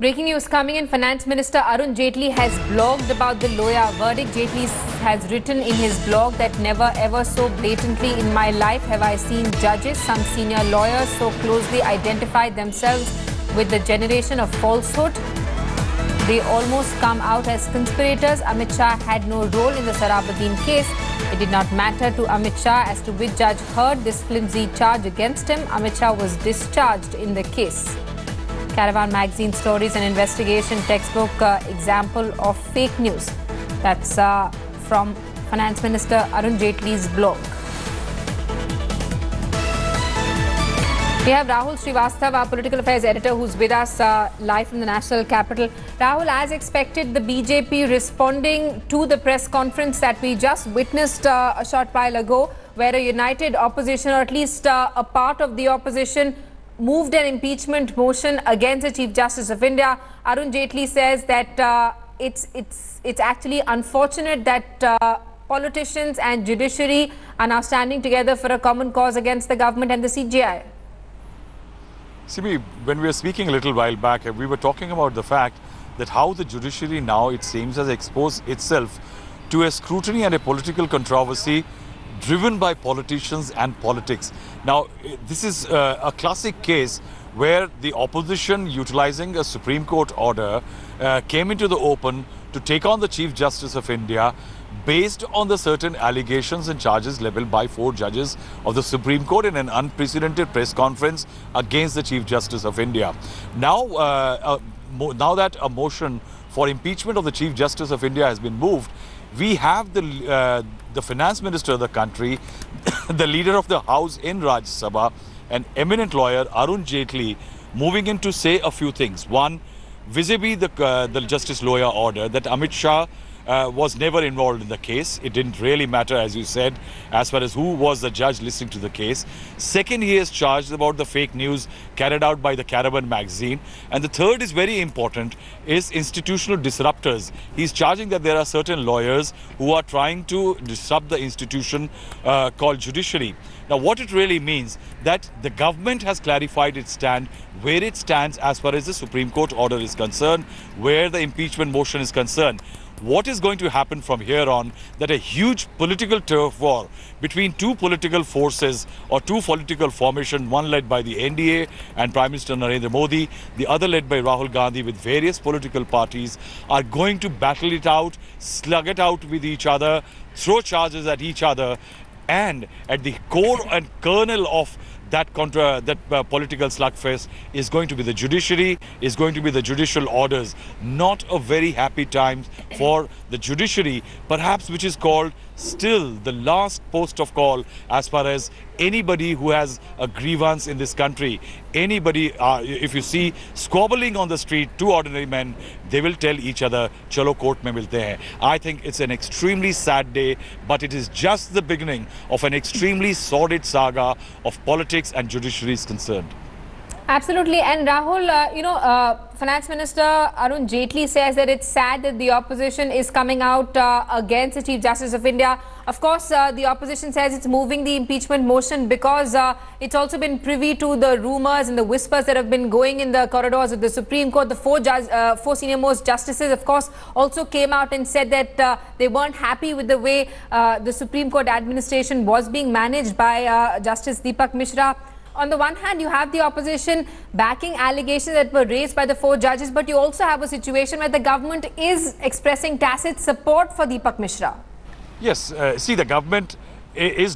Breaking news coming in. Finance Minister Arun Jaitley has blogged about the Loya verdict. Jaitley has written in his blog that never ever so blatantly in my life have I seen judges, some senior lawyers so closely identify themselves with the generation of falsehood. They almost come out as conspirators. Amit Shah had no role in the Sarabuddin case. It did not matter to Amit Shah as to which judge heard this flimsy charge against him. Amit Shah was discharged in the case. Caravan magazine stories and investigation textbook example of fake news. That's from Finance Minister Arun Jaitley's blog. We have Rahul Srivastava, our political affairs editor, who's with us live from the national capital. Rahul, as expected, the BJP responding to the press conference that we just witnessed a short while ago, where a united opposition, or at least a part of the opposition, moved an impeachment motion against the Chief Justice of India. Arun Jaitley says that it's actually unfortunate that politicians and judiciary are now standing together for a common cause against the government and the CJI. See, when we were speaking a little while back, we were talking about the fact that how the judiciary now, it seems, has exposed itself to a scrutiny and a political controversy driven by politicians and politics. Now, this is a classic case where the opposition, utilizing a Supreme Court order, came into the open to take on the Chief Justice of India based on the certain allegations and charges leveled by 4 judges of the Supreme Court in an unprecedented press conference against the Chief Justice of India. Now, now that a motion for impeachment of the Chief Justice of India has been moved, we have the Finance Minister of the country, the leader of the House in Rajya Sabha, an eminent lawyer, Arun Jaitley, moving in to say a few things. One, vis-a-vis the Justice Loya order, that Amit Shah was never involved in the case. It didn't really matter, as you said, as far as who was the judge listening to the case. Second, he is charged about the fake news carried out by the Caravan magazine. And the third is very important, is institutional disruptors. He's charging that there are certain lawyers who are trying to disrupt the institution called judiciary. Now, what it really means, that the government has clarified its stand, where it stands as far as the Supreme Court order is concerned, where the impeachment motion is concerned. What is going to happen from here on, that a huge political turf war between 2 political forces or 2 political formations, one led by the NDA and Prime Minister Narendra Modi, the other led by Rahul Gandhi, with various political parties, are going to battle it out, slug it out with each other, throw charges at each other, and at the core and kernel of that political slugfest is going to be the judiciary, is going to be the judicial orders. Not a very happy time for the judiciary, perhaps, which is called still the last post of call as far as anybody who has a grievance in this country. Anybody, if you see squabbling on the street, 2 ordinary men, they will tell each other, "Chalo court mein milte hain." I think it's an extremely sad day, but it is just the beginning of an extremely sordid saga of politics and judiciary is concerned. Absolutely. And Rahul, Finance Minister Arun Jaitley says that it's sad that the opposition is coming out against the Chief Justice of India. Of course, the opposition says it's moving the impeachment motion because it's also been privy to the rumours and the whispers that have been going in the corridors of the Supreme Court. The 4 senior most justices, of course, also came out and said that they weren't happy with the way the Supreme Court administration was being managed by Justice Deepak Mishra. On the one hand, you have the opposition backing allegations that were raised by the 4 judges, but you also have a situation where the government is expressing tacit support for Deepak Mishra. Yes, see, the government is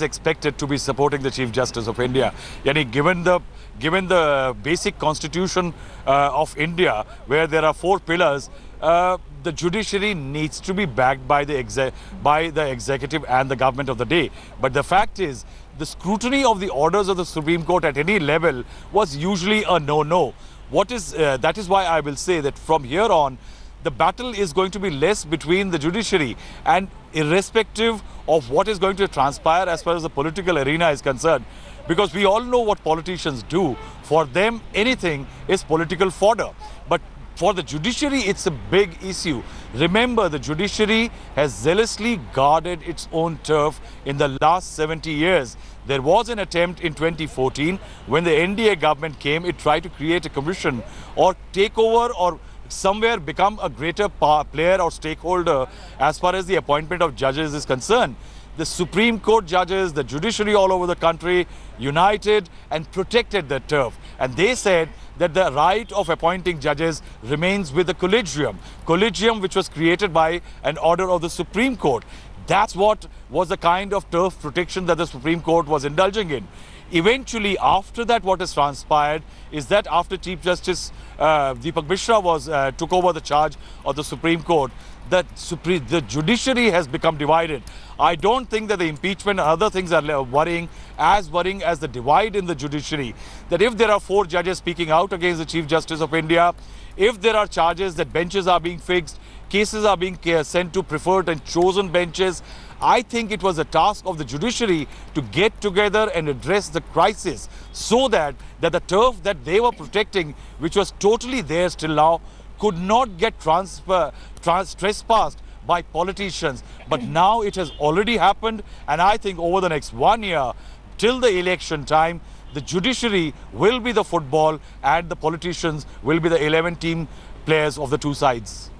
expected to be supporting the Chief Justice of India. Yani, given the basic constitution of India, where there are 4 pillars, the judiciary needs to be backed by the executive and the government of the day. But the fact is, the scrutiny of the orders of the Supreme Court at any level was usually a no-no. That is why I will say that from here on, the battle is going to be less between the judiciary, and irrespective of what is going to transpire as far as the political arena is concerned, because we all know what politicians do. For them, anything is political fodder. But For the judiciary, it's a big issue. Remember, the judiciary has zealously guarded its own turf in the last 70 years. There was an attempt in 2014 when the NDA government came. It tried to create a commission or take over or somewhere become a greater player or stakeholder as far as the appointment of judges is concerned. The Supreme Court judges, the judiciary all over the country united and protected the turf. And they said that the right of appointing judges remains with the collegium which was created by an order of the Supreme Court. That's what was the kind of turf protection that the Supreme Court was indulging in. Eventually, after that, what has transpired is that after Chief Justice Deepak Mishra took over the charge of the Supreme Court, the judiciary has become divided. I don't think that the impeachment and other things are worrying as the divide in the judiciary. That if there are 4 judges speaking out against the Chief Justice of India, if there are charges that benches are being fixed, cases are being sent to preferred and chosen benches, I think it was a task of the judiciary to get together and address the crisis so that the turf that they were protecting, which was totally theirs till now, could not get trespassed by politicians. But now it has already happened, and I think over the next 1 year, till the election time, the judiciary will be the football and the politicians will be the 11 team players of the two sides.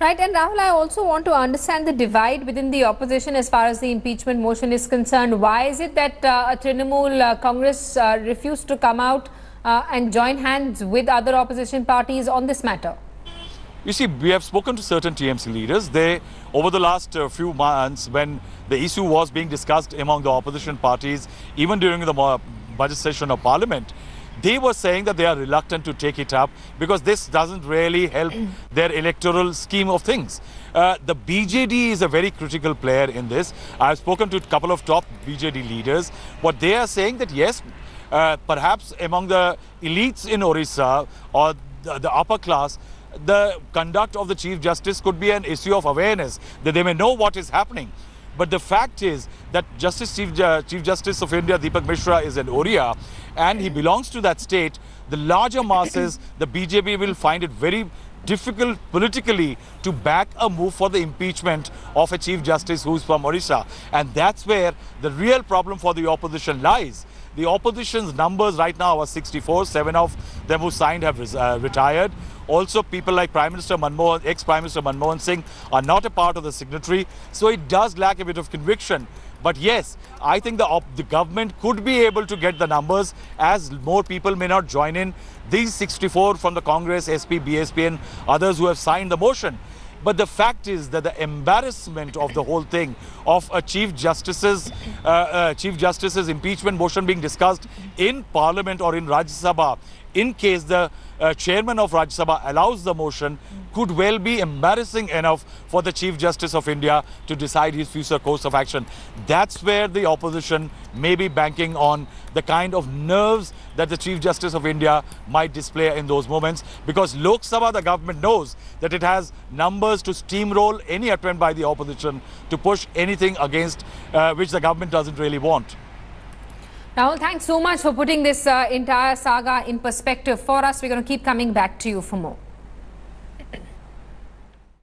Right, and Rahul, I also want to understand the divide within the opposition as far as the impeachment motion is concerned. Why is it that Trinamool Congress refused to come out and join hands with other opposition parties on this matter? You see, we have spoken to certain TMC leaders. They, over the last few months, when the issue was being discussed among the opposition parties, even during the budget session of Parliament, they were saying that they are reluctant to take it up because this doesn't really help their electoral scheme of things. The BJD is a very critical player in this. I've spoken to a couple of top BJD leaders. What they are saying that yes, perhaps among the elites in Orissa or the upper class, the conduct of the Chief Justice could be an issue of awareness, that they may know what is happening. But the fact is that Chief Justice of India, Deepak Mishra, is an Oriya and he belongs to that state. The larger masses, the BJP will find it very difficult politically to back a move for the impeachment of a Chief Justice who is from Orissa. And that's where the real problem for the opposition lies. The opposition's numbers right now are 64. 7 of them who signed have retired. Also, people like ex-Prime Minister Manmohan Singh are not a part of the signatory. So it does lack a bit of conviction. But yes, I think the government could be able to get the numbers as more people may not join in. These 64 from the Congress, SP, BSP and others who have signed the motion. But the fact is that the embarrassment of the whole thing of a Chief Justice's impeachment motion being discussed in Parliament or in Rajya Sabha, in case the chairman of Rajya Sabha allows the motion, could well be embarrassing enough for the Chief Justice of India to decide his future course of action. That's where the opposition may be banking on the kind of nerves that the Chief Justice of India might display in those moments, because Lok Sabha, the government knows that it has numbers to steamroll any attempt by the opposition to push anything against which the government doesn't really want. Rahul, thanks so much for putting this entire saga in perspective for us. We're going to keep coming back to you for more.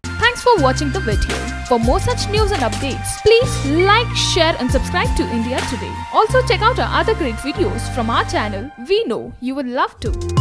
Thanks for watching the video. For more such news and updates, please like, share and subscribe to India Today. Also check out our other great videos from our channel. We know you will love to.